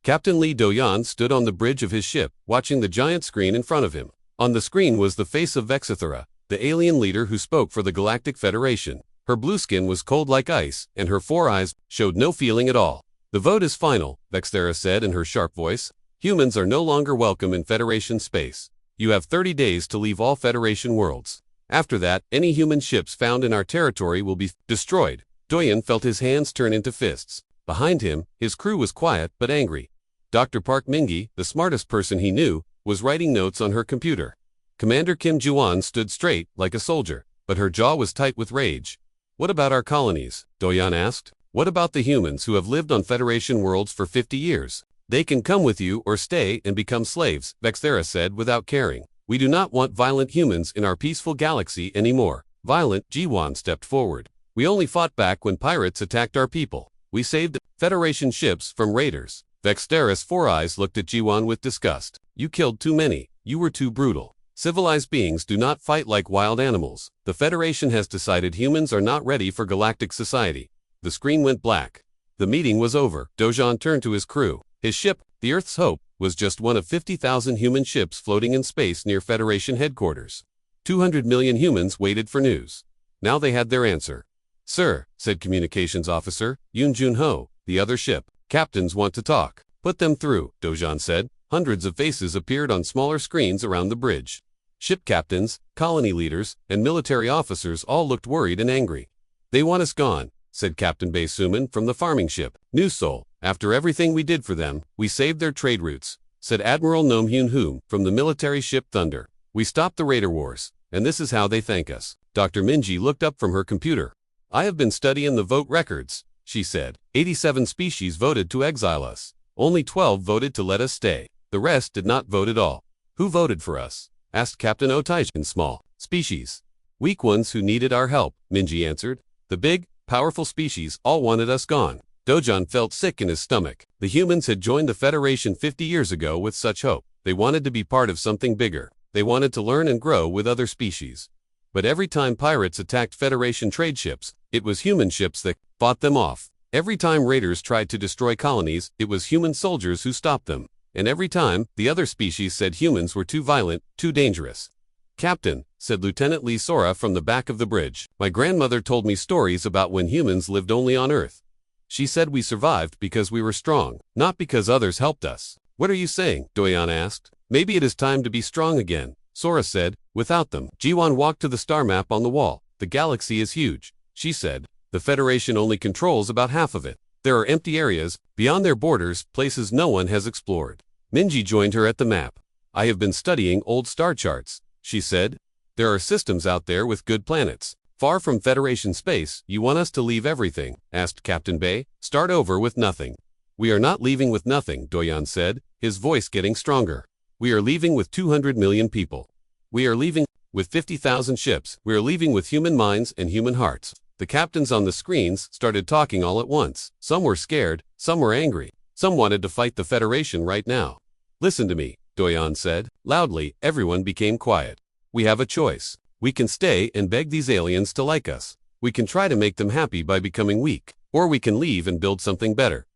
Captain Lee Do-yan stood on the bridge of his ship, watching the giant screen in front of him. On the screen was the face of Vexithera, the alien leader who spoke for the Galactic Federation. Her blue skin was cold like ice, and her 4 eyes showed no feeling at all. "The vote is final," Vexithera said in her sharp voice. "Humans are no longer welcome in Federation space. You have 30 days to leave all Federation worlds. After that, any human ships found in our territory will be destroyed." Do-yan felt his hands turn into fists. Behind him, his crew was quiet but angry. Dr. Park Mingi, the smartest person he knew, was writing notes on her computer. Commander Kim Ji-won stood straight, like a soldier, but her jaw was tight with rage. "What about our colonies?" Do-yan asked. "What about the humans who have lived on Federation worlds for 50 years? They can come with you or stay and become slaves," Vexithera said without caring. "We do not want violent humans in our peaceful galaxy anymore." Violent, Ji-won stepped forward. "We only fought back when pirates attacked our people. We saved Federation ships from raiders." Vexithera's 4 eyes looked at Ji-won with disgust. "You killed too many. You were too brutal. Civilized beings do not fight like wild animals. The Federation has decided humans are not ready for galactic society." The screen went black. The meeting was over. Do-yan turned to his crew. His ship, the Earth's Hope, was just one of 50,000 human ships floating in space near Federation headquarters. 200 million humans waited for news. Now they had their answer. "Sir," said Communications Officer Yoon Jun-ho, the other ship, "captains want to talk." "Put them through," Do-yan said. Hundreds of faces appeared on smaller screens around the bridge. Ship captains, colony leaders, and military officers all looked worried and angry. "They want us gone," said Captain Bae Suman from the farming ship. "New Seoul, after everything we did for them, we saved their trade routes," said Admiral Nom Hyun-hoo from the military ship Thunder. "We stopped the raider wars, and this is how they thank us." Dr. Minji looked up from her computer. "I have been studying the vote records," she said. 87 species voted to exile us. Only 12 voted to let us stay. The rest did not vote at all. "Who voted for us?" asked Captain Otaijin. "Small species. Weak ones who needed our help," Minji answered. "The big, powerful species all wanted us gone." Do-yan felt sick in his stomach. The humans had joined the Federation 50 years ago with such hope. They wanted to be part of something bigger. They wanted to learn and grow with other species. But every time pirates attacked Federation trade ships, it was human ships that fought them off. Every time raiders tried to destroy colonies, it was human soldiers who stopped them. And every time, the other species said humans were too violent, too dangerous. "Captain," said Lieutenant Lee Sora from the back of the bridge, "my grandmother told me stories about when humans lived only on Earth. She said we survived because we were strong, not because others helped us." "What are you saying?" Do-yan asked. "Maybe it is time to be strong again," Sora said. "Without them." Ji-won walked to the star map on the wall. "The galaxy is huge," she said. "The Federation only controls about half of it. There are empty areas, beyond their borders, places no one has explored." Minji joined her at the map. "I have been studying old star charts," she said. "There are systems out there with good planets. Far from Federation space. You want us to leave everything?" asked Captain Bae. "Start over with nothing." "We are not leaving with nothing," Do-yan said, his voice getting stronger. "We are leaving with 200 million people. We are leaving with 50,000 ships. We are leaving with human minds and human hearts." The captains on the screens started talking all at once. Some were scared, some were angry, some wanted to fight the Federation right now. "Listen to me," Do-yan said. Loudly, everyone became quiet. "We have a choice. We can stay and beg these aliens to like us. We can try to make them happy by becoming weak. Or we can leave and build something better."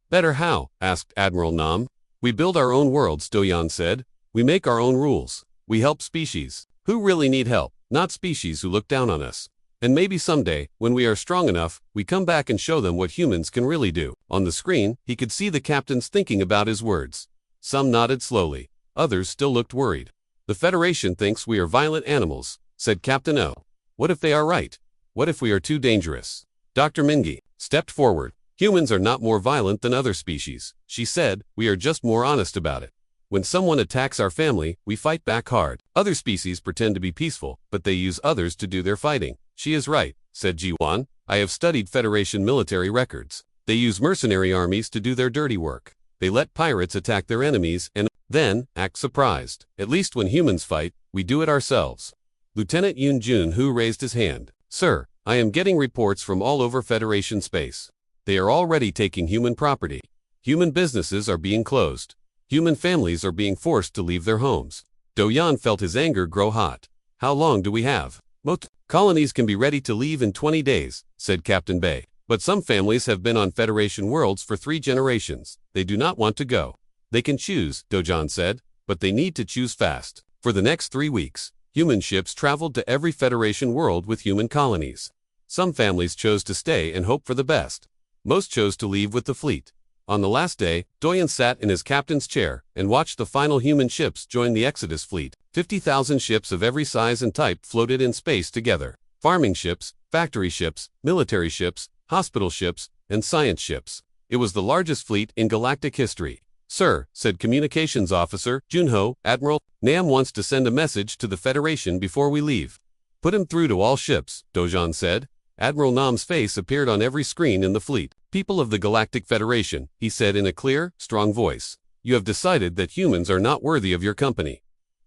"Better how?" asked Admiral Nam. "We build our own worlds," Do-yan said. "We make our own rules. We help species who really need help, not species who look down on us. And maybe someday, when we are strong enough, we come back and show them what humans can really do." On the screen, he could see the captains thinking about his words. Some nodded slowly. Others still looked worried. "The Federation thinks we are violent animals," said Captain O. "What if they are right? What if we are too dangerous?" Dr. Mingi stepped forward. "Humans are not more violent than other species," she said. "We are just more honest about it. When someone attacks our family, we fight back hard. Other species pretend to be peaceful, but they use others to do their fighting." "She is right," said Ji-won. "I have studied Federation military records. They use mercenary armies to do their dirty work. They let pirates attack their enemies and then act surprised. At least when humans fight, we do it ourselves." Lieutenant Yoon Jun-ho raised his hand. "Sir, I am getting reports from all over Federation space. They are already taking human property. Human businesses are being closed. Human families are being forced to leave their homes." Do-yan felt his anger grow hot. "How long do we have?" "Most colonies can be ready to leave in 20 days, said Captain Bae. But some families have been on Federation worlds for 3 generations. They do not want to go. They can choose, Dojan said, but they need to choose fast. For the next 3 weeks, human ships traveled to every Federation world with human colonies. Some families chose to stay and hope for the best. Most chose to leave with the fleet. On the last day, Doyan sat in his captain's chair and watched the final human ships join the Exodus fleet. 50,000 ships of every size and type floated in space together. Farming ships, factory ships, military ships, hospital ships, and science ships. It was the largest fleet in galactic history. Sir, said Communications Officer Junho, Admiral, Nam wants to send a message to the Federation before we leave. Put him through to all ships, Dojan said. Admiral Nam's face appeared on every screen in the fleet. People of the Galactic Federation, he said in a clear, strong voice. You have decided that humans are not worthy of your company.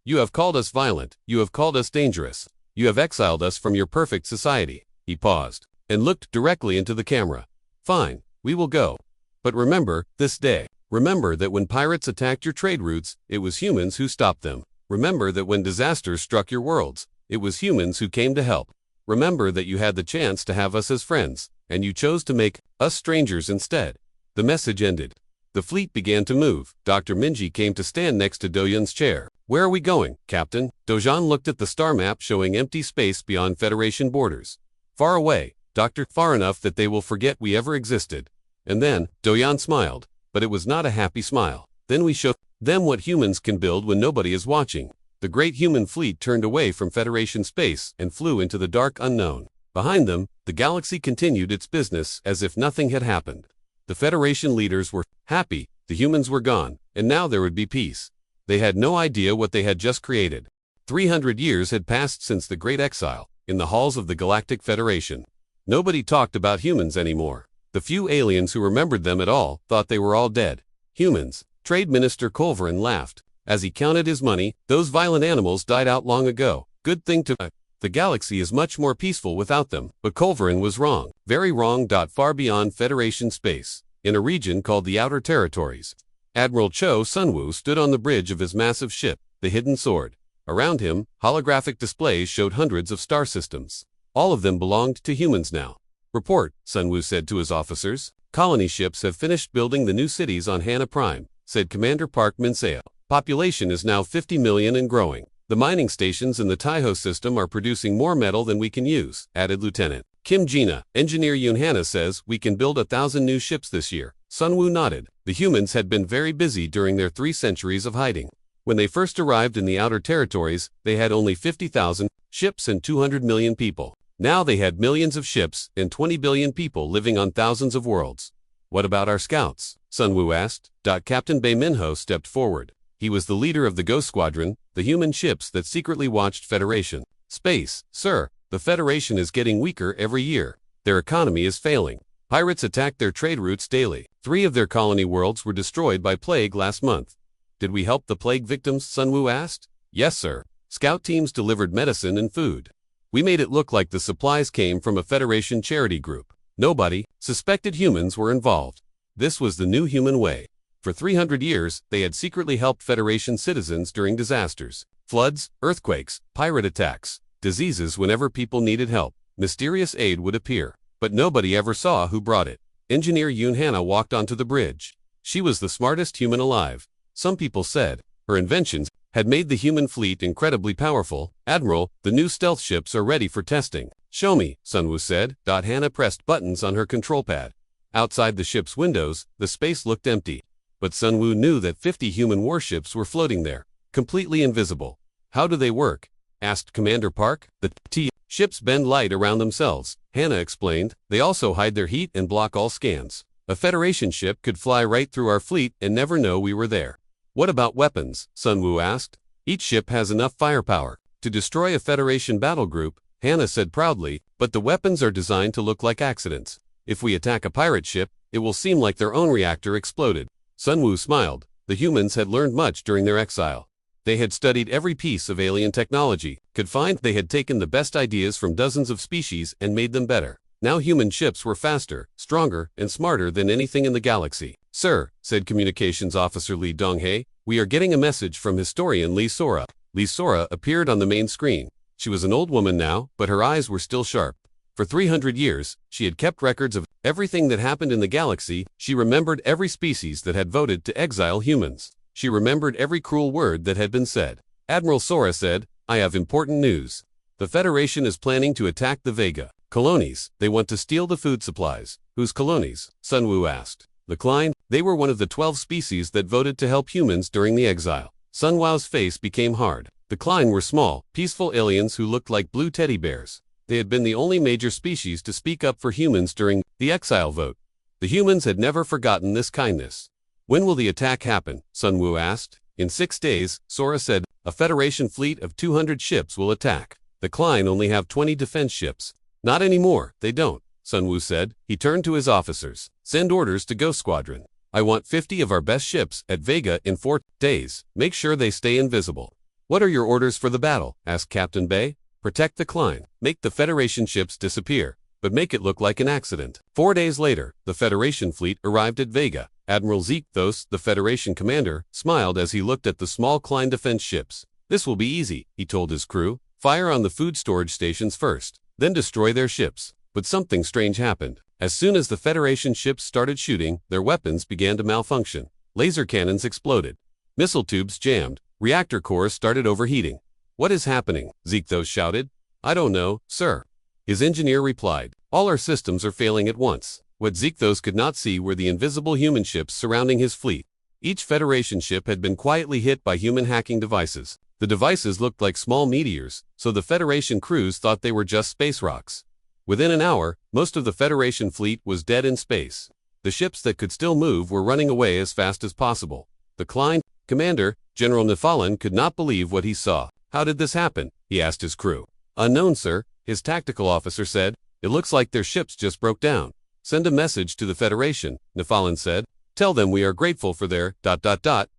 You have called us violent, you have called us dangerous. You have exiled us from your perfect society. He paused and looked directly into the camera. Fine, we will go. But remember, this day. Remember that when pirates attacked your trade routes, it was humans who stopped them. Remember that when disasters struck your worlds, it was humans who came to help. Remember that you had the chance to have us as friends, and you chose to make us strangers instead. The message ended. The fleet began to move. Dr. Minji came to stand next to Doyan's chair. Where are we going, Captain? Dojan looked at the star map showing empty space beyond Federation borders. Far away, Doctor, far enough that they will forget we ever existed. And then, Doyan smiled, but it was not a happy smile. Then we show them what humans can build when nobody is watching. The great human fleet turned away from Federation space and flew into the dark unknown. Behind them, the galaxy continued its business as if nothing had happened. The Federation leaders were happy, the humans were gone, and now there would be peace. They had no idea what they had just created. 300 years had passed since the Great Exile, in the halls of the Galactic Federation. Nobody talked about humans anymore. The few aliens who remembered them at all thought they were all dead. Humans, Trade Minister Colverin laughed. As he counted his money, those violent animals died out long ago. Good thing to... The galaxy is much more peaceful without them. But Colverin was wrong. Very wrong. Far beyond Federation space, in a region called the Outer Territories, Admiral Cho Sunwoo stood on the bridge of his massive ship, the Hidden Sword. Around him, holographic displays showed hundreds of star systems. All of them belonged to humans now. Report, Sunwoo said to his officers. Colony ships have finished building the new cities on Hana Prime, said Commander Park Minseo. Population is now 50 million and growing. The mining stations in the Taiho system are producing more metal than we can use, added Lieutenant Kim Jina. Engineer Yoon-hana says we can build 1,000 new ships this year. Sunwoo nodded. The humans had been very busy during their 3 centuries of hiding. When they first arrived in the Outer Territories, they had only 50,000 ships and 200 million people. Now they had millions of ships and 20 billion people living on thousands of worlds. What about our scouts? Sunwoo asked. Captain Bei Minho stepped forward. He was the leader of the Ghost Squadron, the human ships that secretly watched Federation space. Sir, the Federation is getting weaker every year. Their economy is failing. Pirates attack their trade routes daily. 3 of their colony worlds were destroyed by plague last month. Did we help the plague victims? Sunwoo asked. Yes, sir. Scout teams delivered medicine and food. We made it look like the supplies came from a Federation charity group. Nobody suspected humans were involved. This was the new human way. For 300 years, they had secretly helped Federation citizens during disasters, floods, earthquakes, pirate attacks, diseases. Whenever people needed help, mysterious aid would appear, but nobody ever saw who brought it. Engineer Yoon-hana walked onto the bridge. She was the smartest human alive. Some people said her inventions had made the human fleet incredibly powerful. Admiral, the new stealth ships are ready for testing. Show me, Sunwoo said. Hana pressed buttons on her control pad. Outside the ship's windows, the space looked empty. But Sunwoo knew that 50 human warships were floating there, completely invisible. How do they work? Asked Commander Park. The ships bend light around themselves, Hana explained. They also hide their heat and block all scans. A Federation ship could fly right through our fleet and never know we were there. What about weapons? Sunwoo asked. Each ship has enough firepower to destroy a Federation battle group, Hana said proudly, but the weapons are designed to look like accidents. If we attack a pirate ship, it will seem like their own reactor exploded. Sunwoo smiled. The humans had learned much during their exile. They had studied every piece of alien technology, could find they had taken the best ideas from dozens of species and made them better. Now human ships were faster, stronger, and smarter than anything in the galaxy. Sir, said Communications Officer Lee Donghae, we are getting a message from historian Lee Sora. Lee Sora appeared on the main screen. She was an old woman now, but her eyes were still sharp. For 300 years, she had kept records of everything that happened in the galaxy. She remembered every species that had voted to exile humans. She remembered every cruel word that had been said. Admiral Sora said, "I have important news. The Federation is planning to attack the Vega colonies. They want to steal the food supplies." "Whose colonies?" Sun Wu asked. "The Klein. They were one of the 12 species that voted to help humans during the exile." Sun Wu's face became hard. The Klein were small, peaceful aliens who looked like blue teddy bears. They had been the only major species to speak up for humans during the exile vote. The humans had never forgotten this kindness. "When will the attack happen?" Sun Wu asked. "In 6 days," Sora said. "A Federation fleet of 200 ships will attack. The Klein only have 20 defense ships." "Not anymore, they don't," Sun Wu said. He turned to his officers. "Send orders to Ghost Squadron. I want 50 of our best ships at Vega in 4 days. Make sure they stay invisible." "What are your orders for the battle?" asked Captain Bay. "Protect the Klein. Make the Federation ships disappear, but make it look like an accident." 4 days later, the Federation fleet arrived at Vega. Admiral Zekthos, the Federation commander, smiled as he looked at the small Klein defense ships. "This will be easy," he told his crew. "Fire on the food storage stations first, then destroy their ships." But something strange happened. As soon as the Federation ships started shooting, their weapons began to malfunction. Laser cannons exploded. Missile tubes jammed. Reactor cores started overheating. "What is happening?" Zekthos shouted. "I don't know, sir." His engineer replied. "All our systems are failing at once." What Zekthos could not see were the invisible human ships surrounding his fleet. Each Federation ship had been quietly hit by human hacking devices. The devices looked like small meteors, so the Federation crews thought they were just space rocks. Within an hour, most of the Federation fleet was dead in space. The ships that could still move were running away as fast as possible. The Klein commander, General Nephalon, could not believe what he saw. "How did this happen?" he asked his crew. "Unknown, sir," his tactical officer said. "It looks like their ships just broke down." "Send a message to the Federation," Nephalon said. "Tell them we are grateful for their ...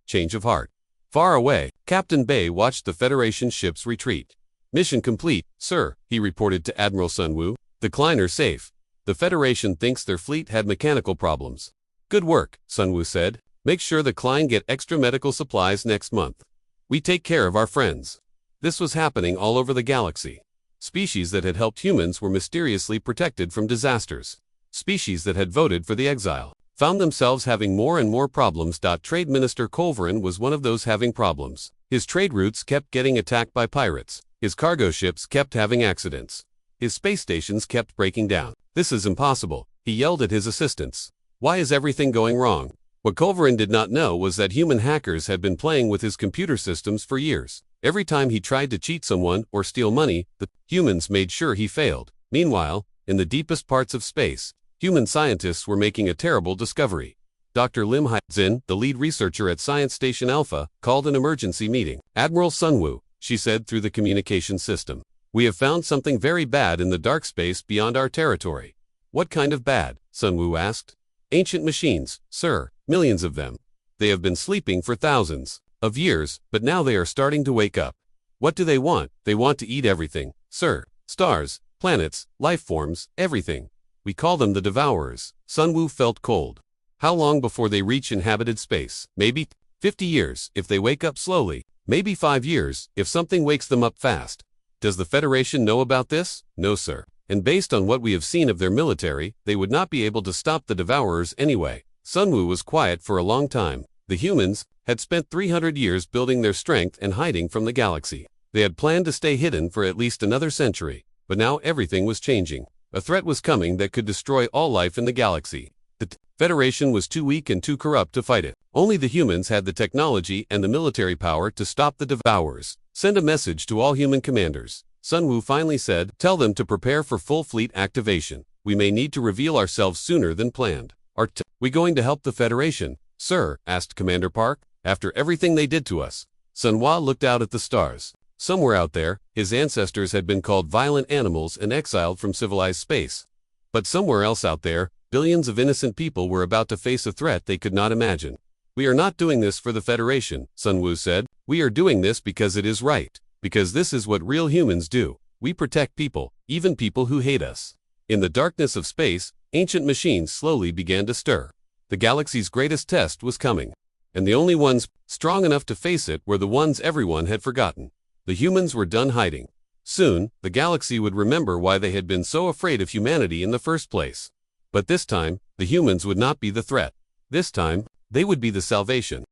change of heart." Far away, Captain Bay watched the Federation ships retreat. "Mission complete, sir," he reported to Admiral Sun Wu. "The Klein are safe. The Federation thinks their fleet had mechanical problems." "Good work," Sun Wu said. "Make sure the Klein get extra medical supplies next month. We take care of our friends." This was happening all over the galaxy. Species that had helped humans were mysteriously protected from disasters. Species that had voted for the exile found themselves having more and more problems. Trade Minister Colverin was one of those having problems. His trade routes kept getting attacked by pirates. His cargo ships kept having accidents. His space stations kept breaking down. "This is impossible," he yelled at his assistants. "Why is everything going wrong?" What Colverin did not know was that human hackers had been playing with his computer systems for years. Every time he tried to cheat someone or steal money, the humans made sure he failed. Meanwhile, in the deepest parts of space, human scientists were making a terrible discovery. Dr. Lim Hai-Zin, the lead researcher at Science Station Alpha, called an emergency meeting. "Admiral Sun Wu," she said through the communication system, "we have found something very bad in the dark space beyond our territory." "What kind of bad?" Sun Wu asked. "Ancient machines, sir, millions of them. They have been sleeping for thousands of years, but now they are starting to wake up." "What do they want?" "They want to eat everything, sir. Stars, planets, life forms, everything. We call them the Devourers." Sun Wu felt cold. "How long before they reach inhabited space?" "Maybe 50 years, if they wake up slowly. Maybe 5 years, if something wakes them up fast." "Does the Federation know about this?" "No, sir. And based on what we have seen of their military, they would not be able to stop the Devourers anyway." Sun Wu was quiet for a long time. The humans had spent 300 years building their strength and hiding from the galaxy. They had planned to stay hidden for at least another century, but now everything was changing. A threat was coming that could destroy all life in the galaxy. The Federation was too weak and too corrupt to fight it. Only the humans had the technology and the military power to stop the Devourers. "Send a message to all human commanders," Sun Wu finally said. "Tell them to prepare for full fleet activation. We may need to reveal ourselves sooner than planned." "Are we going to help the Federation, sir?" asked Commander Park. "After everything they did to us." Sun Hua looked out at the stars. Somewhere out there, his ancestors had been called violent animals and exiled from civilized space. But somewhere else out there, billions of innocent people were about to face a threat they could not imagine. "We are not doing this for the Federation," Sun Wu said. "We are doing this because it is right. Because this is what real humans do. We protect people, even people who hate us." In the darkness of space, ancient machines slowly began to stir. The galaxy's greatest test was coming. And the only ones strong enough to face it were the ones everyone had forgotten. The humans were done hiding. Soon, the galaxy would remember why they had been so afraid of humanity in the first place. But this time, the humans would not be the threat. This time, they would be the salvation.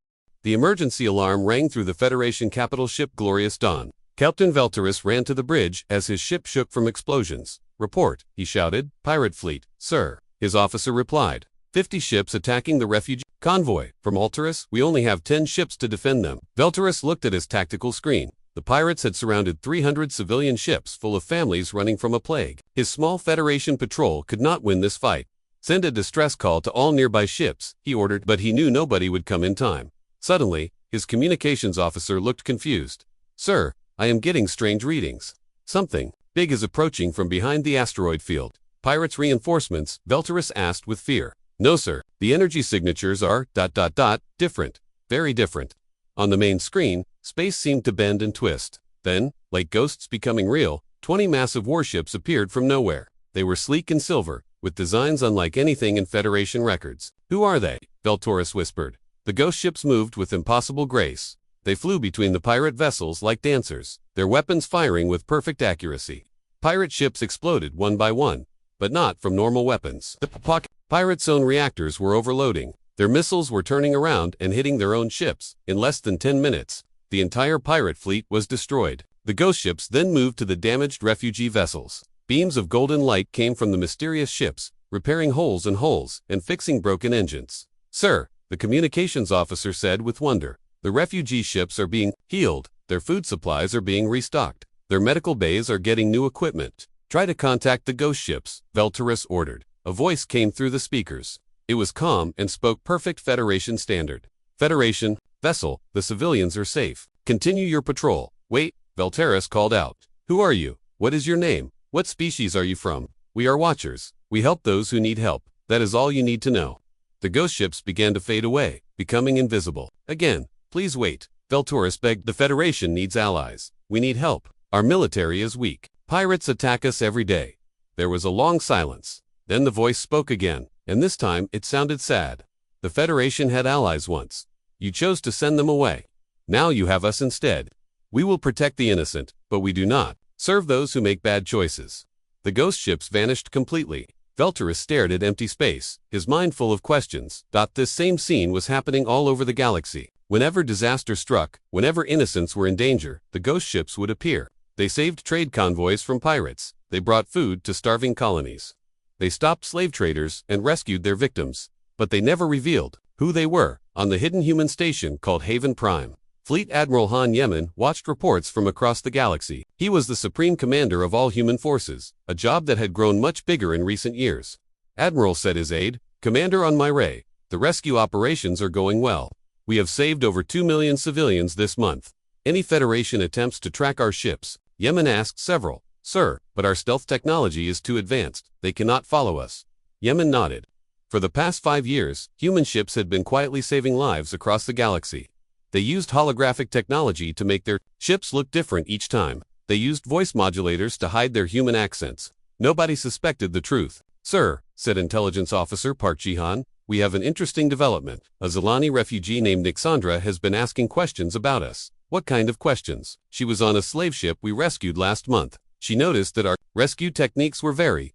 The emergency alarm rang through the Federation capital ship Glorious Dawn. Captain Velturus ran to the bridge as his ship shook from explosions. "Report," he shouted. "Pirate fleet, sir." His officer replied. 50 ships attacking the refugee convoy. From Alterus, we only have 10 ships to defend them. Velturus looked at his tactical screen. The pirates had surrounded 300 civilian ships full of families running from a plague. His small Federation patrol could not win this fight. "Send a distress call to all nearby ships," he ordered, but he knew nobody would come in time. Suddenly, his communications officer looked confused. "Sir, I am getting strange readings. Something big is approaching from behind the asteroid field." "Pirates reinforcements?" Velturus asked with fear. "No, sir. The energy signatures are ... different. Very different." On the main screen, space seemed to bend and twist. Then, like ghosts becoming real, 20 massive warships appeared from nowhere. They were sleek and silver, with designs unlike anything in Federation records. "Who are they?" Velturus whispered. The ghost ships moved with impossible grace. They flew between the pirate vessels like dancers, their weapons firing with perfect accuracy. Pirate ships exploded one by one, but not from normal weapons. The pirates' own reactors were overloading. Their missiles were turning around and hitting their own ships. In less than 10 minutes, the entire pirate fleet was destroyed. The ghost ships then moved to the damaged refugee vessels. Beams of golden light came from the mysterious ships, repairing holes in hulls and fixing broken engines. "Sir," the communications officer said with wonder, "the refugee ships are being healed, their food supplies are being restocked, their medical bays are getting new equipment. Try to contact the ghost ships," Velturus ordered. A voice came through the speakers. It was calm and spoke perfect Federation standard. "Federation, vessel, the civilians are safe. Continue your patrol." "Wait," Velturus called out. "Who are you? What is your name? What species are you from?" "We are Watchers. We help those who need help. That is all you need to know." The ghost ships began to fade away, becoming invisible. "Again, please wait," Velturus begged. "The Federation needs allies. We need help. Our military is weak. Pirates attack us every day." There was a long silence. Then the voice spoke again, and this time it sounded sad. "The Federation had allies once. You chose to send them away. Now you have us instead. We will protect the innocent, but we do not serve those who make bad choices." The ghost ships vanished completely. Velturus stared at empty space, his mind full of questions. This same scene was happening all over the galaxy. Whenever disaster struck, whenever innocents were in danger, the ghost ships would appear. They saved trade convoys from pirates. They brought food to starving colonies. They stopped slave traders and rescued their victims. But they never revealed who they were. On the hidden human station called Haven Prime, Fleet Admiral Han Yemen watched reports from across the galaxy. He was the supreme commander of all human forces, a job that had grown much bigger in recent years. "Admiral," said his aide, "Commander on Myray, the rescue operations are going well. We have saved over 2 million civilians this month. Any Federation attempts to track our ships?" Yemen asked several. "Sir, but our stealth technology is too advanced. They cannot follow us." Yemen nodded. For the past 5 years, human ships had been quietly saving lives across the galaxy. They used holographic technology to make their ships look different each time. They used voice modulators to hide their human accents. Nobody suspected the truth. "Sir," said Intelligence Officer Park Jihan, "we have an interesting development. A Zilani refugee named Nixandra has been asking questions about us." "What kind of questions?" "She was on a slave ship we rescued last month. She noticed that our rescue techniques were very ...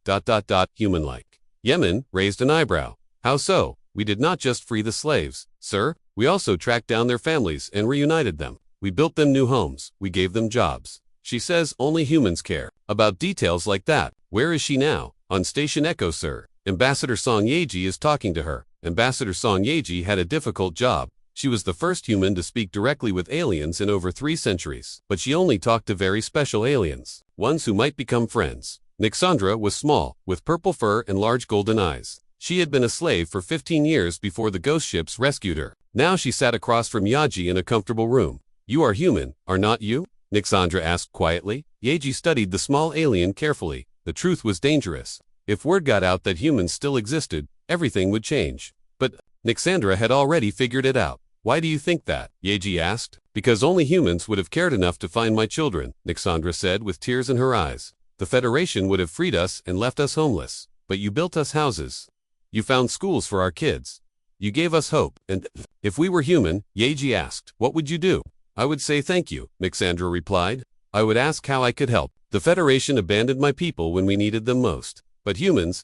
human-like." Yemen raised an eyebrow. "How so?" "We did not just free the slaves, sir. We also tracked down their families and reunited them. We built them new homes. We gave them jobs." "She says only humans care about details like that. Where is she now?" "On Station Echo, sir. Ambassador Song Yeji is talking to her." Ambassador Song Yeji had a difficult job. She was the first human to speak directly with aliens in over 3 centuries, but she only talked to very special aliens, ones who might become friends. Nixandra was small, with purple fur and large golden eyes. She had been a slave for 15 years before the ghost ships rescued her. Now she sat across from Yaji in a comfortable room. "You are human, are not you?" Nixandra asked quietly. Yaji studied the small alien carefully. The truth was dangerous. If word got out that humans still existed, everything would change. But Nixandra had already figured it out. "Why do you think that?" Yaji asked. "Because only humans would have cared enough to find my children," Nixandra said with tears in her eyes. "The Federation would have freed us and left us homeless. But you built us houses. You found schools for our kids. You gave us hope, and if we were human," Yaji asked, "what would you do?" "I would say thank you," Nixandra replied. "I would ask how I could help. The Federation abandoned my people when we needed them most. But humans,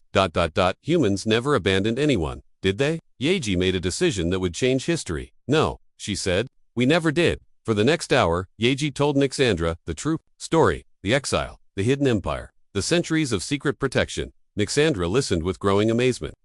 humans never abandoned anyone, did they? Yeji made a decision that would change history. No, she said. We never did. For the next hour, Yeji told Nixandra the true story, the exile, the hidden empire, the centuries of secret protection. Nixandra listened with growing amazement.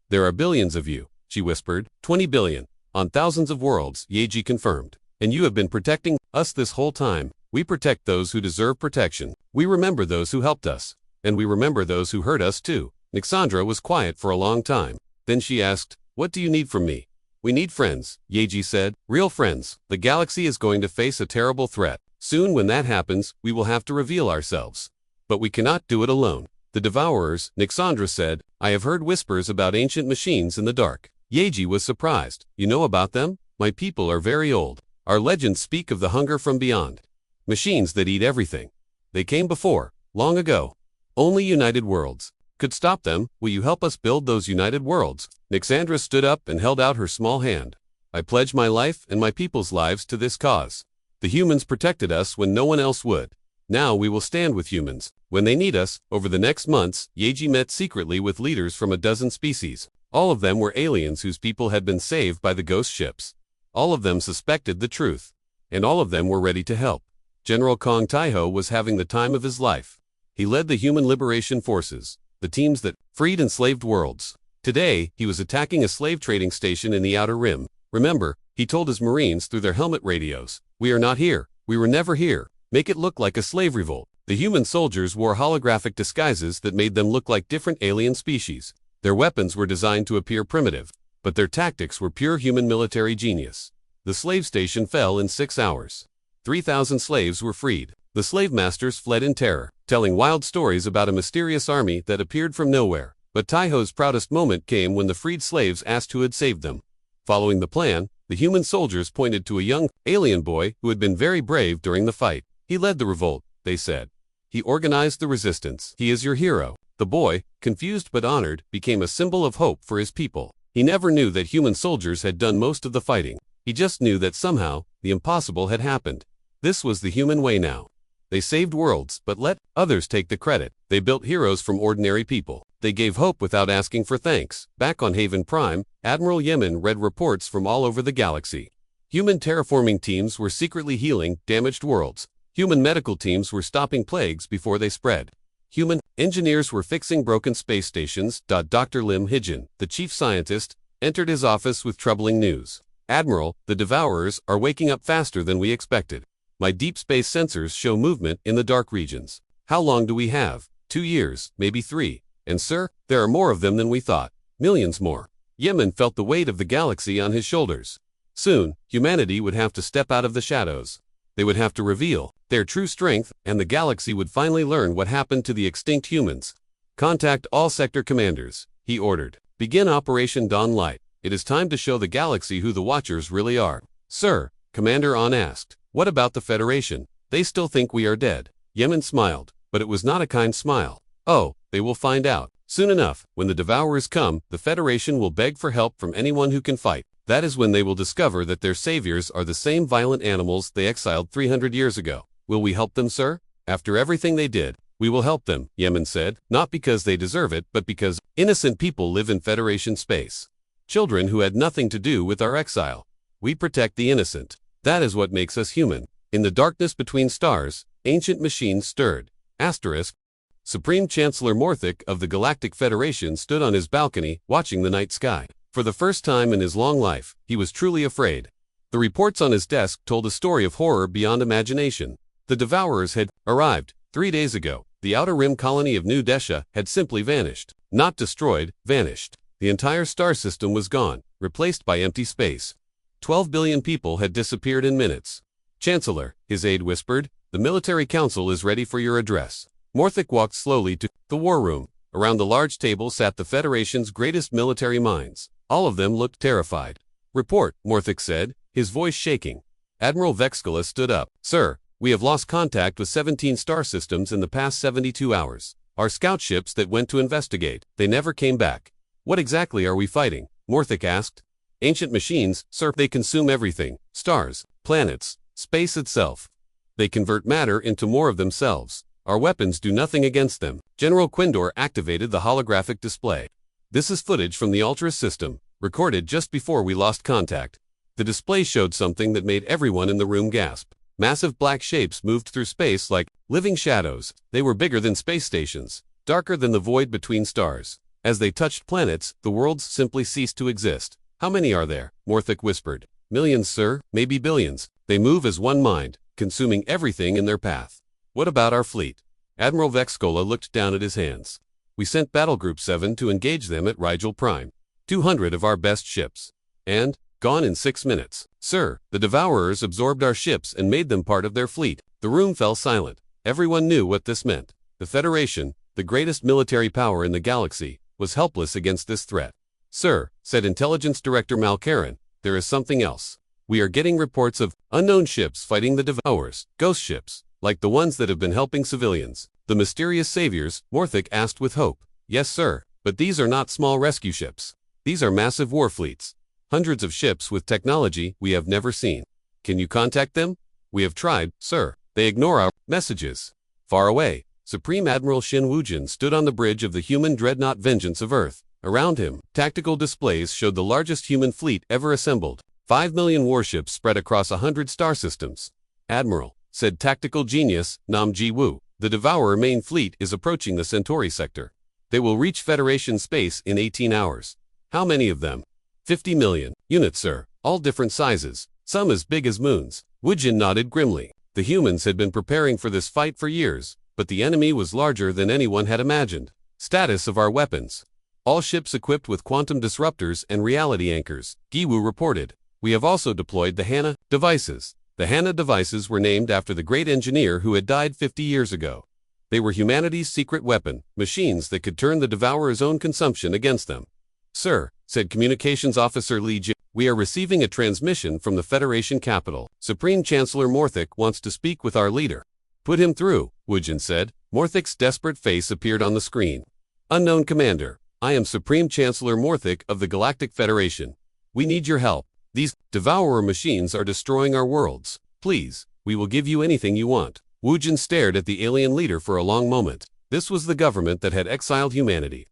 There are billions of you, she whispered. 20 billion. On thousands of worlds, Yeji confirmed. And you have been protecting us this whole time. We protect those who deserve protection. We remember those who helped us. And we remember those who hurt us too. Nixandra was quiet for a long time. Then she asked, what do you need from me? We need friends, Yeji said. Real friends. The galaxy is going to face a terrible threat. Soon when that happens, we will have to reveal ourselves. But we cannot do it alone. The Devourers, Nixandra said, I have heard whispers about ancient machines in the dark. Yeji was surprised. You know about them? My people are very old. Our legends speak of the hunger from beyond. Machines that eat everything. They came before, long ago. Only united worlds could stop them. Will you help us build those united worlds? Nixandra stood up and held out her small hand. I pledge my life and my people's lives to this cause. The humans protected us when no one else would. Now we will stand with humans when they need us. Over the next months, Yeji met secretly with leaders from a dozen species. All of them were aliens whose people had been saved by the ghost ships. All of them suspected the truth. And all of them were ready to help. General Kong Taiho was having the time of his life. He led the Human Liberation Forces, the teams that freed enslaved worlds. Today, he was attacking a slave trading station in the Outer Rim. Remember, he told his Marines through their helmet radios, we are not here. We were never here. Make it look like a slave revolt. The human soldiers wore holographic disguises that made them look like different alien species. Their weapons were designed to appear primitive, but their tactics were pure human military genius. The slave station fell in 6 hours. 3,000 slaves were freed. The slave masters fled in terror, telling wild stories about a mysterious army that appeared from nowhere. But Taiho's proudest moment came when the freed slaves asked who had saved them. Following the plan, the human soldiers pointed to a young alien boy who had been very brave during the fight. He led the revolt, they said. He organized the resistance. He is your hero. The boy, confused but honored, became a symbol of hope for his people. He never knew that human soldiers had done most of the fighting. He just knew that somehow, the impossible had happened. This was the human way now. They saved worlds, but let others take the credit. They built heroes from ordinary people. They gave hope without asking for thanks. Back on Haven Prime, Admiral Yemen read reports from all over the galaxy. Human terraforming teams were secretly healing damaged worlds. Human medical teams were stopping plagues before they spread. Human engineers were fixing broken space stations. Dr. Lim Hijin, the chief scientist, entered his office with troubling news. Admiral, the Devourers are waking up faster than we expected. My deep space sensors show movement in the dark regions. How long do we have? 2 years, maybe 3. And sir, there are more of them than we thought. Millions more. Yemen felt the weight of the galaxy on his shoulders. Soon, humanity would have to step out of the shadows. They would have to reveal their true strength, and the galaxy would finally learn what happened to the extinct humans. Contact all sector commanders, he ordered. Begin Operation Dawn Light. It is time to show the galaxy who the Watchers really are. Sir, Commander On asked, what about the Federation? They still think we are dead. Yemen smiled, but it was not a kind smile. Oh, they will find out. Soon enough, when the Devourers come, the Federation will beg for help from anyone who can fight. That is when they will discover that their saviors are the same violent animals they exiled 300 years ago. Will we help them, sir? After everything they did, we will help them, Yemen said, not because they deserve it, but because innocent people live in Federation space. Children who had nothing to do with our exile. We protect the innocent. That is what makes us human. In the darkness between stars, ancient machines stirred. Asterisk. Supreme Chancellor Morthic of the Galactic Federation stood on his balcony, watching the night sky. For the first time in his long life, he was truly afraid. The reports on his desk told a story of horror beyond imagination. The Devourers had arrived 3 days ago. The Outer Rim colony of New Desha had simply vanished. Not destroyed, vanished. The entire star system was gone, replaced by empty space. 12 billion people had disappeared in minutes. Chancellor, his aide whispered, the military council is ready for your address. Morthic walked slowly to the war room. Around the large table sat the Federation's greatest military minds. All of them looked terrified. Report, Morthic said, his voice shaking. Admiral Vexcala stood up. Sir, we have lost contact with 17 star systems in the past 72 hours. Our scout ships that went to investigate, they never came back. What exactly are we fighting? Morthic asked. Ancient machines, sir, they consume everything. Stars, planets, space itself. They convert matter into more of themselves. Our weapons do nothing against them. General Quindor activated the holographic display. This is footage from the Ultras system, recorded just before we lost contact. The display showed something that made everyone in the room gasp. Massive black shapes moved through space like living shadows. They were bigger than space stations, darker than the void between stars. As they touched planets, the worlds simply ceased to exist. How many are there? Morthic whispered. Millions, sir, maybe billions. They move as one mind, consuming everything in their path. What about our fleet? Admiral Vexcola looked down at his hands. We sent Battle Group 7 to engage them at Rigel Prime. 200 of our best ships. And, gone in 6 minutes. Sir, the Devourers absorbed our ships and made them part of their fleet. The room fell silent. Everyone knew what this meant. The Federation, the greatest military power in the galaxy, was helpless against this threat. Sir, said Intelligence Director Malkaran, there is something else. We are getting reports of unknown ships fighting the Devourers, ghost ships, like the ones that have been helping civilians. The mysterious saviors, Morthic asked with hope. Yes, sir, but these are not small rescue ships. These are massive war fleets. Hundreds of ships with technology we have never seen. Can you contact them? We have tried, sir. They ignore our messages. Far away, Supreme Admiral Shin Wujin stood on the bridge of the human dreadnought Vengeance of Earth. Around him, tactical displays showed the largest human fleet ever assembled. 5 million warships spread across 100 star systems. Admiral, said tactical genius Nam Ji-woo, the Devourer main fleet is approaching the Centauri sector. They will reach Federation space in 18 hours. How many of them? 50 million units, sir, all different sizes, some as big as moons. Wujin nodded grimly. The humans had been preparing for this fight for years, but the enemy was larger than anyone had imagined. Status of our weapons. All ships equipped with quantum disruptors and reality anchors, Giwu reported. We have also deployed the Hana devices. The Hana devices were named after the great engineer who had died 50 years ago. They were humanity's secret weapon, machines that could turn the Devourer's own consumption against them. Sir, said Communications Officer Li Ji, we are receiving a transmission from the Federation capital. Supreme Chancellor Morthic wants to speak with our leader. Put him through, Wujin said. Morthic's desperate face appeared on the screen. Unknown Commander, I am Supreme Chancellor Morthic of the Galactic Federation. We need your help. These Devourer machines are destroying our worlds. Please, we will give you anything you want. Wujin stared at the alien leader for a long moment. This was the government that had exiled humanity.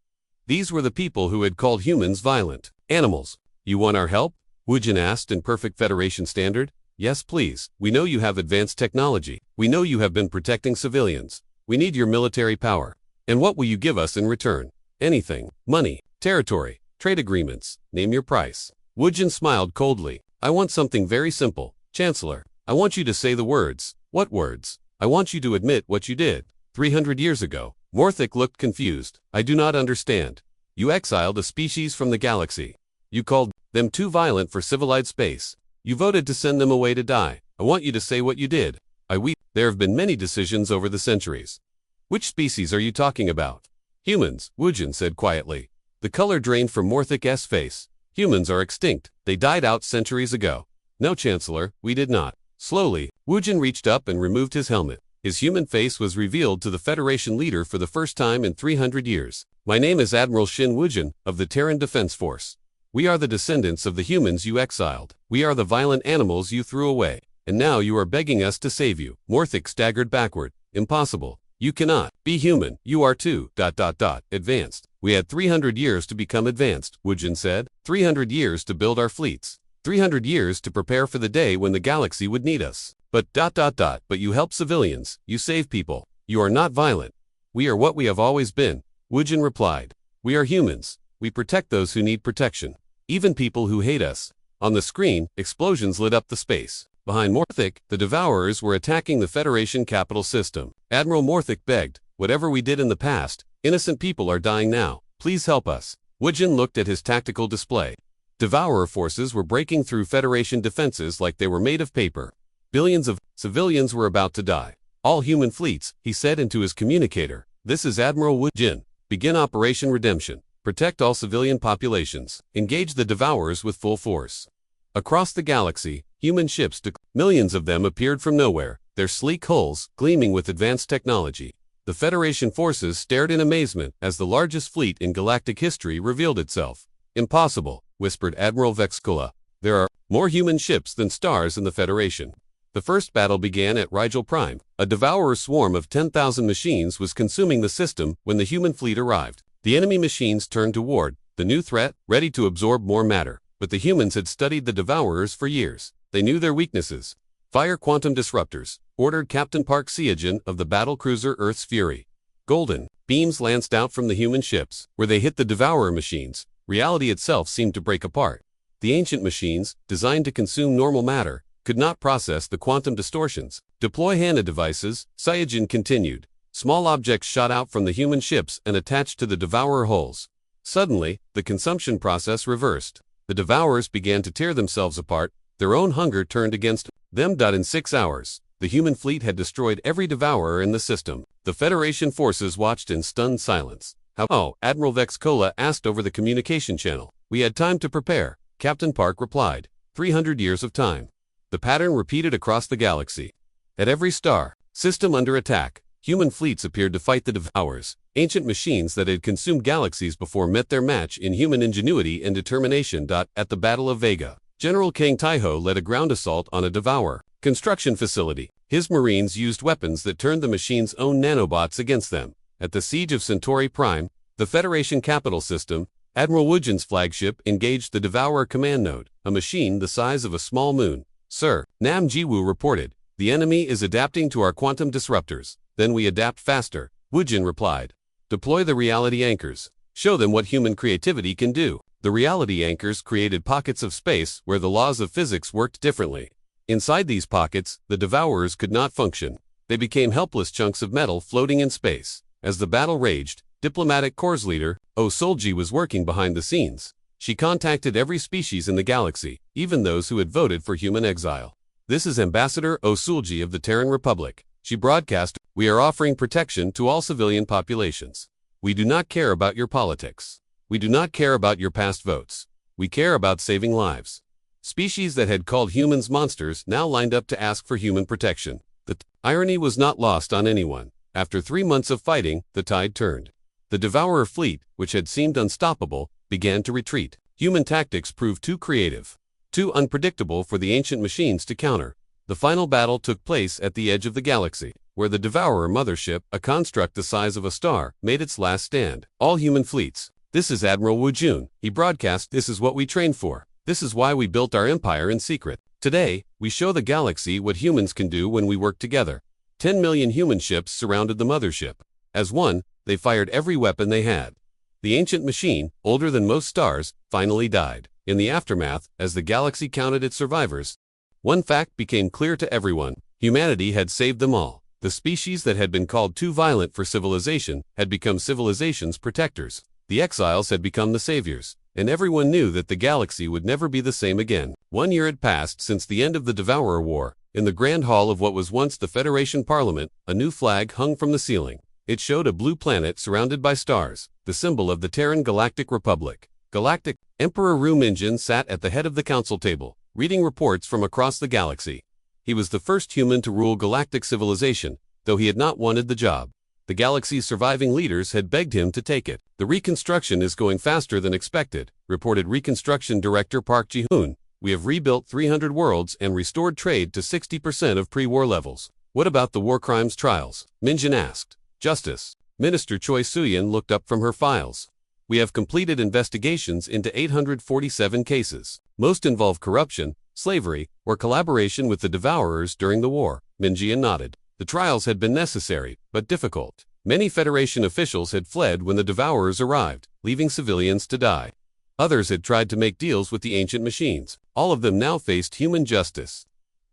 These were the people who had called humans violent animals. You want our help? Wujin asked in perfect Federation standard. Yes, please. We know you have advanced technology. We know you have been protecting civilians. We need your military power. And what will you give us in return? Anything. Money, territory, trade agreements. Name your price. Wujin smiled coldly. I want something very simple. Chancellor, I want you to say the words. What words? I want you to admit what you did. 300 years ago. Morthic looked confused. I do not understand. You exiled a species from the galaxy. You called them too violent for civilized space. You voted to send them away to die. I want you to say what you did. I weep. There have been many decisions over the centuries. Which species are you talking about? Humans, Wujin said quietly. The color drained from Morthic's face. Humans are extinct. They died out centuries ago. No, Chancellor, we did not. Slowly, Wujin reached up and removed his helmet. His human face was revealed to the Federation leader for the first time in 300 years. My name is Admiral Shin Wujin of the Terran Defense Force. We are the descendants of the humans you exiled. We are the violent animals you threw away. And now you are begging us to save you. Morthic staggered backward. Impossible. You cannot be human. You are too, advanced. We had 300 years to become advanced, Wujin said. 300 years to build our fleets. 300 years to prepare for the day when the galaxy would need us. But but you help civilians, you save people. You are not violent. We are what we have always been, Wujin replied. We are humans. We protect those who need protection. Even people who hate us. On the screen, explosions lit up the space. Behind Morthic, the Devourers were attacking the Federation capital system. Admiral Morthic begged, whatever we did in the past, innocent people are dying now. Please help us. Wujin looked at his tactical display. Devourer forces were breaking through Federation defenses like they were made of paper. Billions of civilians were about to die. All human fleets, he said into his communicator. This is Admiral Wujin. Begin Operation Redemption. Protect all civilian populations. Engage the Devourers with full force. Across the galaxy, human ships, millions of them appeared from nowhere, their sleek hulls gleaming with advanced technology. The Federation forces stared in amazement as the largest fleet in galactic history revealed itself. Impossible, whispered Admiral Vexcola. There are more human ships than stars in the Federation. The first battle began at Rigel Prime. A devourer swarm of 10,000 machines was consuming the system when the human fleet arrived. The enemy machines turned toward the new threat, ready to absorb more matter. But the humans had studied the devourers for years. They knew their weaknesses. Fire quantum disruptors, ordered Captain Park Seogen of the battle cruiser Earth's Fury. Golden beams lanced out from the human ships. Where they hit the devourer machines, reality itself seemed to break apart. The ancient machines, designed to consume normal matter, could not process the quantum distortions. Deploy HANA devices, Seogen continued. Small objects shot out from the human ships and attached to the devourer hulls. Suddenly, the consumption process reversed. The devourers began to tear themselves apart. Their own hunger turned against them. In 6 hours, the human fleet had destroyed every devourer in the system. The Federation forces watched in stunned silence. How? Admiral Vex Kola asked over the communication channel. We had time to prepare, Captain Park replied. 300 years of time. The pattern repeated across the galaxy. At every star system under attack, human fleets appeared to fight the devourers. Ancient machines that had consumed galaxies before met their match in human ingenuity and determination. At the Battle of Vega, General Kang Taiho led a ground assault on a devourer construction facility. His marines used weapons that turned the machine's own nanobots against them. At the Siege of Centauri Prime, the Federation capital system, Admiral Wujen's flagship engaged the Devourer command node, a machine the size of a small moon. Sir, Nam Jiwoo reported, the enemy is adapting to our quantum disruptors. Then we adapt faster, Wujen replied. Deploy the reality anchors. Show them what human creativity can do. The reality anchors created pockets of space where the laws of physics worked differently. Inside these pockets, the devourers could not function. They became helpless chunks of metal floating in space. As the battle raged, Diplomatic Corps leader, Oh Solji was working behind the scenes. She contacted every species in the galaxy, even those who had voted for human exile. This is Ambassador Oh Solji of the Terran Republic. She broadcast, we are offering protection to all civilian populations. We do not care about your politics. We do not care about your past votes. We care about saving lives. Species that had called humans monsters now lined up to ask for human protection. The irony was not lost on anyone. After 3 months of fighting, the tide turned. The Devourer fleet, which had seemed unstoppable, began to retreat. Human tactics proved too creative, too unpredictable for the ancient machines to counter. The final battle took place at the edge of the galaxy, where the Devourer mothership, a construct the size of a star, made its last stand. All human fleets. This is Admiral Wu Jun. He broadcast, this is what we trained for. This is why we built our empire in secret. Today, we show the galaxy what humans can do when we work together. 10 million human ships surrounded the mothership. As one, they fired every weapon they had. The ancient machine, older than most stars, finally died. In the aftermath, as the galaxy counted its survivors, one fact became clear to everyone. Humanity had saved them all. The species that had been called too violent for civilization had become civilization's protectors. The exiles had become the saviors, and everyone knew that the galaxy would never be the same again. 1 year had passed since the end of the Devourer War. In the grand hall of what was once the Federation Parliament, a new flag hung from the ceiling. It showed a blue planet surrounded by stars, the symbol of the Terran Galactic Republic. Galactic. Emperor Ru Minjin sat at the head of the council table, reading reports from across the galaxy. He was the first human to rule galactic civilization, though he had not wanted the job. The galaxy's surviving leaders had begged him to take it. The reconstruction is going faster than expected, reported Reconstruction Director Park Ji-hoon. We have rebuilt 300 worlds and restored trade to 60% of pre-war levels. What about the war crimes trials? Minjin asked. Justice. Minister Choi Soo-yin looked up from her files. We have completed investigations into 847 cases. Most involve corruption, slavery, or collaboration with the devourers during the war. Minjin nodded. The trials had been necessary, but difficult. Many Federation officials had fled when the devourers arrived, leaving civilians to die. Others had tried to make deals with the ancient machines. All of them now faced human justice.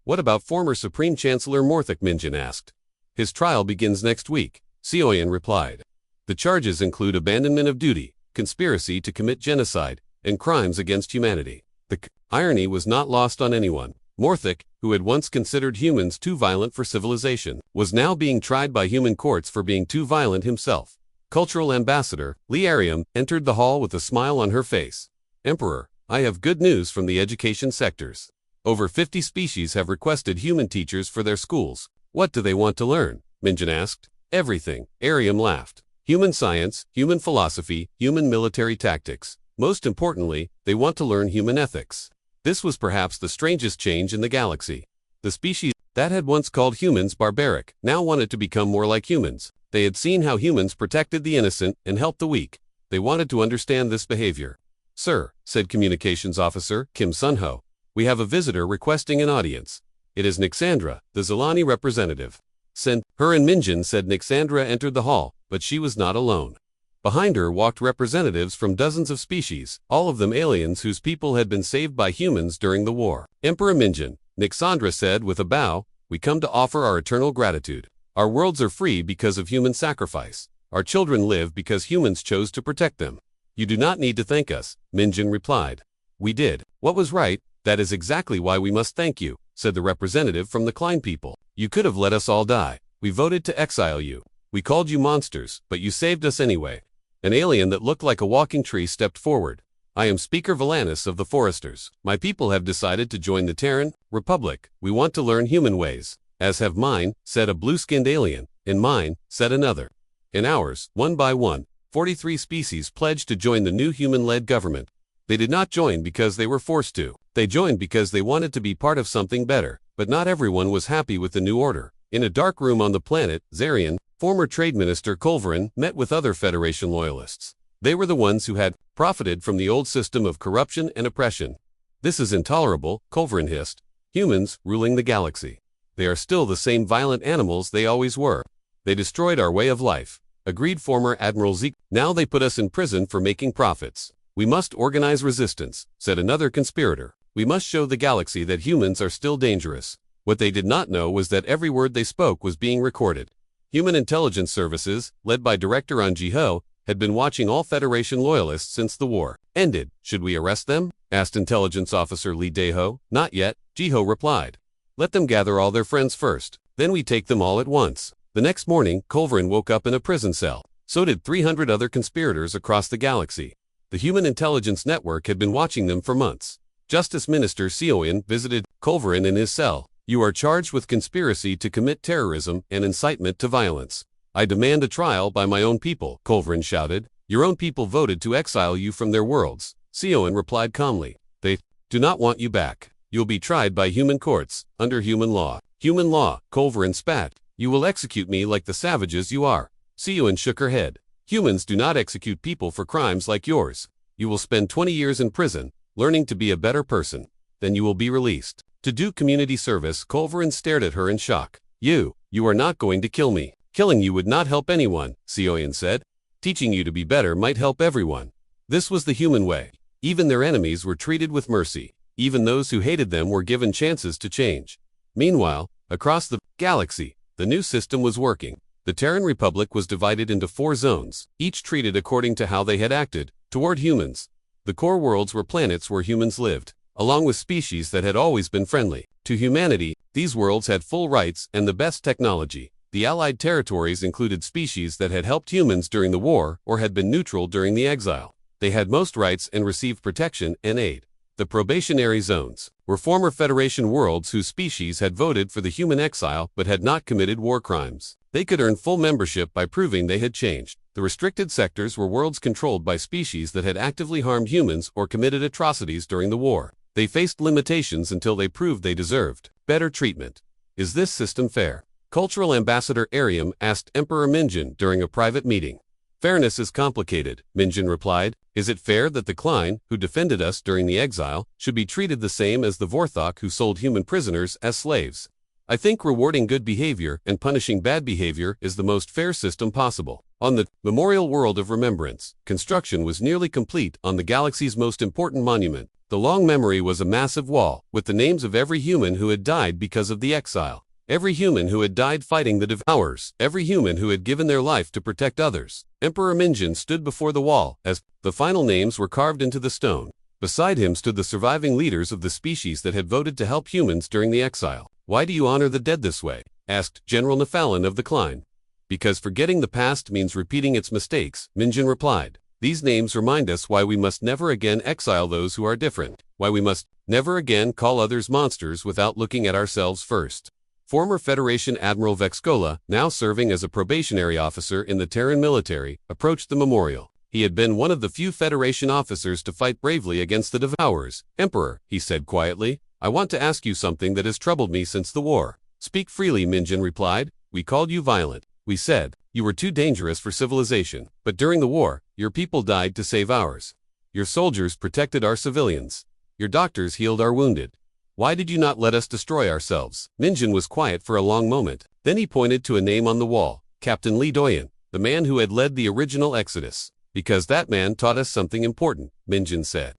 What about former Supreme Chancellor Morthok? Minjin asked. His trial begins next week, Seoyen replied. The charges include abandonment of duty, conspiracy to commit genocide, and crimes against humanity. The irony was not lost on anyone. Morthok, who had once considered humans too violent for civilization, was now being tried by human courts for being too violent himself. Cultural Ambassador Li Ariam entered the hall with a smile on her face. Emperor, I have good news from the education sectors. Over 50 species have requested human teachers for their schools. What do they want to learn? Minjin asked. Everything. Ariam laughed. Human science, human philosophy, human military tactics. Most importantly, they want to learn human ethics. This was perhaps the strangest change in the galaxy. The species that had once called humans barbaric, now wanted to become more like humans. They had seen how humans protected the innocent and helped the weak. They wanted to understand this behavior. "Sir," said Communications Officer Kim Sunho, "we have a visitor requesting an audience. It is Nixandra, the Zilani representative." "Send her." And Minjin said Nixandra entered the hall, but she was not alone. Behind her walked representatives from dozens of species, all of them aliens whose people had been saved by humans during the war. "Emperor Minjin," Nixandra said with a bow, "we come to offer our eternal gratitude. Our worlds are free because of human sacrifice. Our children live because humans chose to protect them." "You do not need to thank us," Minjin replied. "We did what was right. That is exactly why we must thank you," said the representative from the Klein people. "You could have let us all die. We voted to exile you. We called you monsters, but you saved us anyway." An alien that looked like a walking tree stepped forward. "I am Speaker Valanis of the Foresters. My people have decided to join the Terran Republic. We want to learn human ways." "As have mine," said a blue-skinned alien. "And mine," said another. In ours, one by one, 43 species pledged to join the new human-led government. They did not join because they were forced to. They joined because they wanted to be part of something better, but not everyone was happy with the new order. In a dark room on the planet, Zarian, former Trade Minister Culverin met with other Federation loyalists. They were the ones who had profited from the old system of corruption and oppression. "This is intolerable," Culverin hissed. "Humans ruling the galaxy. They are still the same violent animals they always were. They destroyed our way of life," agreed former Admiral Zeke. "Now they put us in prison for making profits. We must organize resistance," said another conspirator. "We must show the galaxy that humans are still dangerous." What they did not know was that every word they spoke was being recorded. Human Intelligence Services, led by Director An Jiho, had been watching all Federation loyalists since the war ended. "Should we arrest them?" asked Intelligence Officer Lee Daeho. "Not yet," Jiho replied. "Let them gather all their friends first. Then we take them all at once." The next morning, Culverin woke up in a prison cell. So did 300 other conspirators across the galaxy. The Human Intelligence Network had been watching them for months. Justice Minister Seoin visited Culverin in his cell. "You are charged with conspiracy to commit terrorism and incitement to violence. I demand a trial by my own people," Culverin shouted. "Your own people voted to exile you from their worlds," Seoin replied calmly. "They do not want you back. You'll be tried by human courts, under human law." "Human law," Culverin spat. "You will execute me like the savages you are." Seoin shook her head. "Humans do not execute people for crimes like yours. You will spend 20 years in prison, learning to be a better person. Then you will be released to do community service." Culverin stared at her in shock. You are not going to kill me." "Killing you would not help anyone," Seoin said. "Teaching you to be better might help everyone." This was the human way. Even their enemies were treated with mercy. Even those who hated them were given chances to change. Meanwhile, across the galaxy, the new system was working. The Terran Republic was divided into 4 zones, each treated according to how they had acted toward humans. The core worlds were planets where humans lived, along with species that had always been friendly to humanity. These worlds had full rights and the best technology. The Allied territories included species that had helped humans during the war or had been neutral during the exile. They had most rights and received protection and aid. The probationary zones were former Federation worlds whose species had voted for the human exile but had not committed war crimes. They could earn full membership by proving they had changed. The restricted sectors were worlds controlled by species that had actively harmed humans or committed atrocities during the war. They faced limitations until they proved they deserved better treatment. "Is this system fair?" Cultural Ambassador Ariam asked Emperor Minjin during a private meeting. "Fairness is complicated," Minjin replied. "Is it fair that the Klein, who defended us during the exile, should be treated the same as the Vorthok who sold human prisoners as slaves? I think rewarding good behavior and punishing bad behavior is the most fair system possible." On the Memorial World of Remembrance, construction was nearly complete on the galaxy's most important monument. The long memory was a massive wall, with the names of every human who had died because of the exile. Every human who had died fighting the Devourers. Every human who had given their life to protect others. Emperor Minjin stood before the wall as the final names were carved into the stone. Beside him stood the surviving leaders of the species that had voted to help humans during the exile. "Why do you honor the dead this way?" asked General Nephalin of the Klein. "Because forgetting the past means repeating its mistakes," Minjin replied. "These names remind us why we must never again exile those who are different, why we must never again call others monsters without looking at ourselves first." Former Federation Admiral Vexcola, now serving as a probationary officer in the Terran military, approached the memorial. He had been one of the few Federation officers to fight bravely against the Devourers. "Emperor," he said quietly, "I want to ask you something that has troubled me since the war." Speak freely, Minjin replied. We called you violent. We said, you were too dangerous for civilization. But during the war, your people died to save ours. Your soldiers protected our civilians. Your doctors healed our wounded. Why did you not let us destroy ourselves? Minjin was quiet for a long moment. Then he pointed to a name on the wall, Captain Li Doyan, the man who had led the original Exodus. Because that man taught us something important, Minjin said.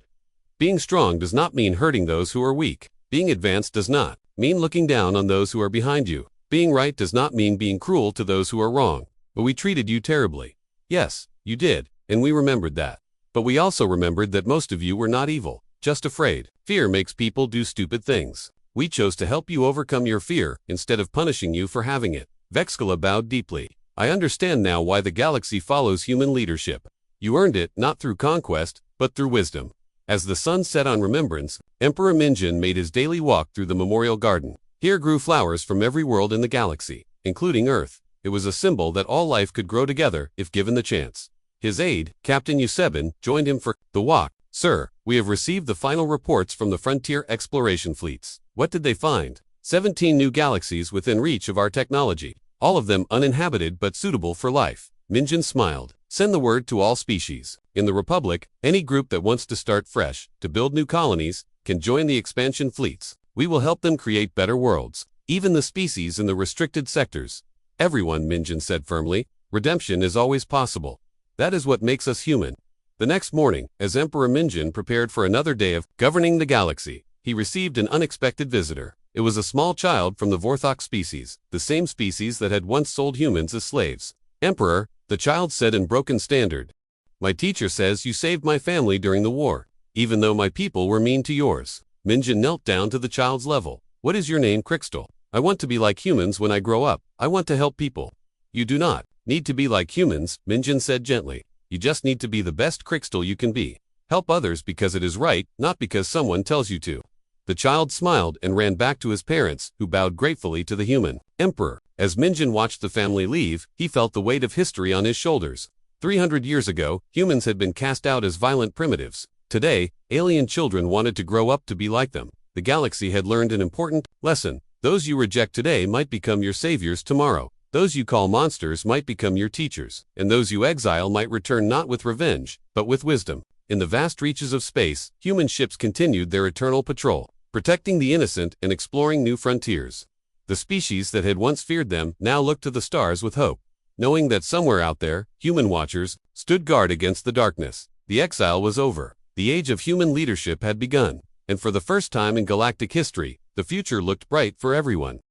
Being strong does not mean hurting those who are weak. Being advanced does not mean looking down on those who are behind you. Being right does not mean being cruel to those who are wrong. But we treated you terribly. Yes, you did, and we remembered that. But we also remembered that most of you were not evil, just afraid. Fear makes people do stupid things. We chose to help you overcome your fear instead of punishing you for having it. Vexkala bowed deeply. I understand now why the galaxy follows human leadership. You earned it not through conquest, but through wisdom. As the sun set on remembrance, Emperor Minjin made his daily walk through the memorial garden. Here grew flowers from every world in the galaxy, including Earth. It was a symbol that all life could grow together if given the chance. His aide, Captain Yusebin, joined him for the walk. Sir, we have received the final reports from the frontier exploration fleets. What did they find? 17 new galaxies within reach of our technology, all of them uninhabited but suitable for life. Minjin smiled. Send the word to all species. In the Republic, any group that wants to start fresh, to build new colonies, can join the expansion fleets. We will help them create better worlds, even the species in the restricted sectors. Everyone, Minjin said firmly, redemption is always possible. That is what makes us human. The next morning, as Emperor Minjin prepared for another day of governing the galaxy, he received an unexpected visitor. It was a small child from the Vorthok species, the same species that had once sold humans as slaves. Emperor, the child said in broken standard, my teacher says you saved my family during the war, even though my people were mean to yours. Minjin knelt down to the child's level. What is your name, Crystal? I want to be like humans when I grow up. I want to help people. You do not need to be like humans, Minjin said gently. You just need to be the best Crystal you can be. Help others because it is right, not because someone tells you to. The child smiled and ran back to his parents, who bowed gratefully to the human emperor. As Minjin watched the family leave, he felt the weight of history on his shoulders. 300 years ago, humans had been cast out as violent primitives. Today, alien children wanted to grow up to be like them. The galaxy had learned an important lesson. Those you reject today might become your saviors tomorrow. Those you call monsters might become your teachers. And those you exile might return not with revenge, but with wisdom. In the vast reaches of space, human ships continued their eternal patrol, protecting the innocent and exploring new frontiers. The species that had once feared them now looked to the stars with hope, knowing that somewhere out there, human watchers stood guard against the darkness. The exile was over. The age of human leadership had begun, and for the first time in galactic history, the future looked bright for everyone.